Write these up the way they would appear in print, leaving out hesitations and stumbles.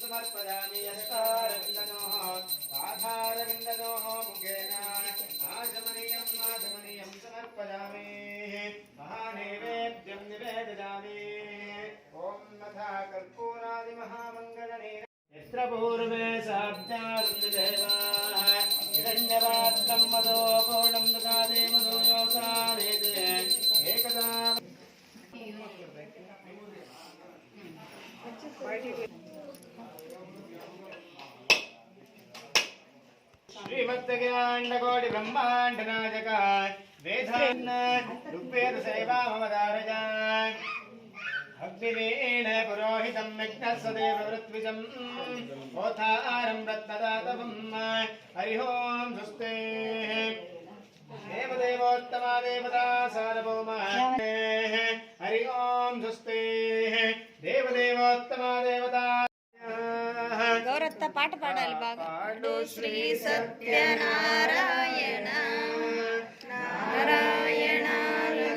समर्पयामि यस्कारविन्दनोः पाधारविन्दनोः मुखेन आचमनीयं समर्पयामि महानैवेद्यं निवेदयामि ॐ तथा कर्पूरादिमहामङ्गलनीर यत्र पूर्वे साब्जारुन्देवाः हिरण्यपात्रं मदो पूर्णं ददाति मदो योसानेते एकदा श्रीमद्ज्ञानकोटि ब्रह्मांड नायक वेदान्न ऋग्वेद सेवामवतारय अग्निवीण पुरोहितं यज्ञसदेव वृत्विजं ओतारं रत्नदातवं हरि ओं स्वस्ते देवदेवोत्तमा देवता सार्वभौमा हरि ओं स्वस्ते देवदेवोत्तमा देवता गौरत्ता पाठ पाडाలి బాగా శ్రీ సత్యనారాయణ నారాయణ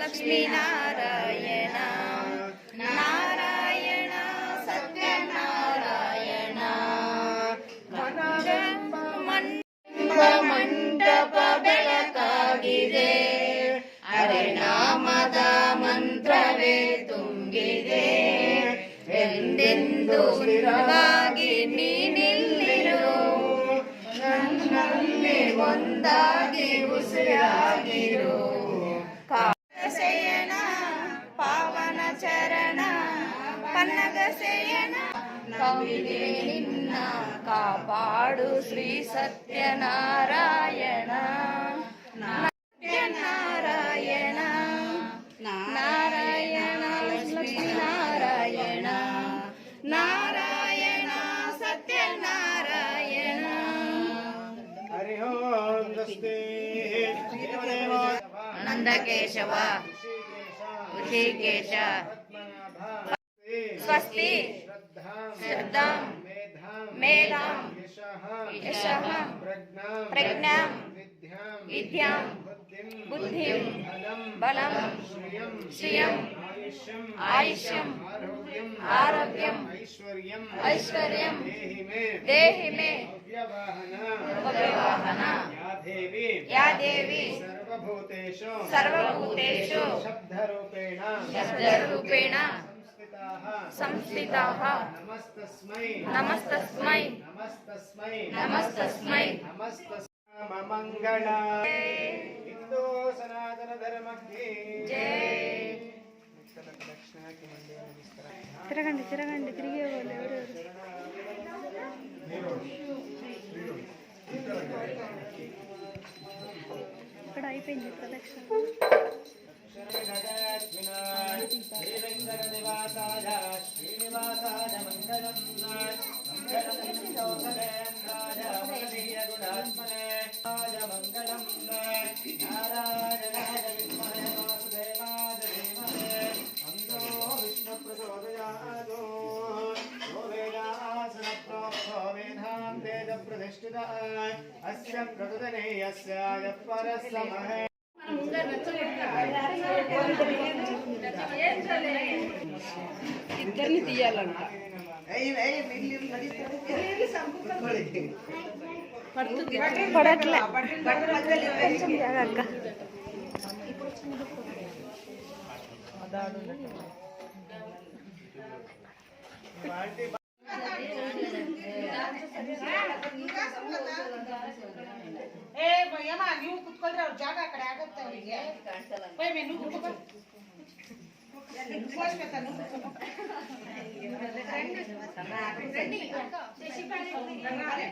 లక్ష్మీ నారాయణ నారాయణ సత్యనారాయణ ಮಂಟಪ ಬೆಳಕಾಗಿದೆ ಹರಿನಾಮದ ಮಂತ್ರವೇ ತುಂಬಿದೆ ಎಂದೆಂದು ಸ್ಥಿರವಾಗಿ ನೀನಿಲ್ಲಿರು ನನ್ನಲ್ಲಿ ಒಂದಾಗಿ ಉಸಿರಾಗಿರು ಕಾಶಯನ ಪಾವನ ಚರಣ ಪನ್ನಗ ಸೇಯನ ಕವಿದೆ ನಿನ್ನ ಕಾಪಾಡು ಶ್ರೀ ಸತ್ಯನಾರಾಯಣ ಸತ್ಯನಾರಾಯಣ ನಾರಾಯಣ ಲಕ್ಷ್ಮೀ ನಾರಾಯಣ ನಾರಾಯಣ ಸತ್ಯನಾರಾಯಣ ಹರಿ ಓಂ ಸ್ವಸ್ತಿ ನಂದಕೇಶವ ಋಷಿಕೇಶ ಸ್ವಸ್ತಿ ಶ್ರದ್ಧಾಂ ಮೇಧಾಂ ಯಶಃ ಪ್ರಜ್ಞಾಂ ವಿದ್ಯಾಂ बुद्धिं बलं श्रियं आयुष्यं आरोग्यं ऐश्वर्यं देहि मे भव्यवाहन या देवी सर्वभूतेषु शब्दरूपेण संस्थिताः नमस्तस्मै मंगलाय हिंदू सनातन धर्म की जय తిరగండి తిరిగే వాళ్ళు ఇక్కడ అయిపోయింది ప్రదక్షిణ श्रीनिवासाय मंगलम मंगलम नारायणाय विद्महे वासुदेवाय धीमहि तन्नो विष्णु प्रचोदयात् यो वेदासन प्रोक्तो वेदां तेज प्रतिष्ठितः अस्य प्रकृतने यस्याय परसमहे ఇద్దరిని తీయాలంట పడట్లే కొంచెం జాగ్రత్త ए भैया ನೀವು ಕುತ್ಕೊಂಡ್ರೆ ಅವ್ರ ಜಾಗ ಆ ಕಡೆ ಆಗುತ್ತೆ ಅವರಿಗೆ ಬೈ ಮೆನು ಕುತ್ಕೋ ಕೂತ್ಕೋಸ್ಬೇಕು ನೀವು ಕುತ್ಕೋ ರೆಡಿ ಶಶಿಪಾಲಿ ಅರೆ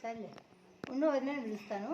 సరే ఉండు వదిలేని పిలుస్తాను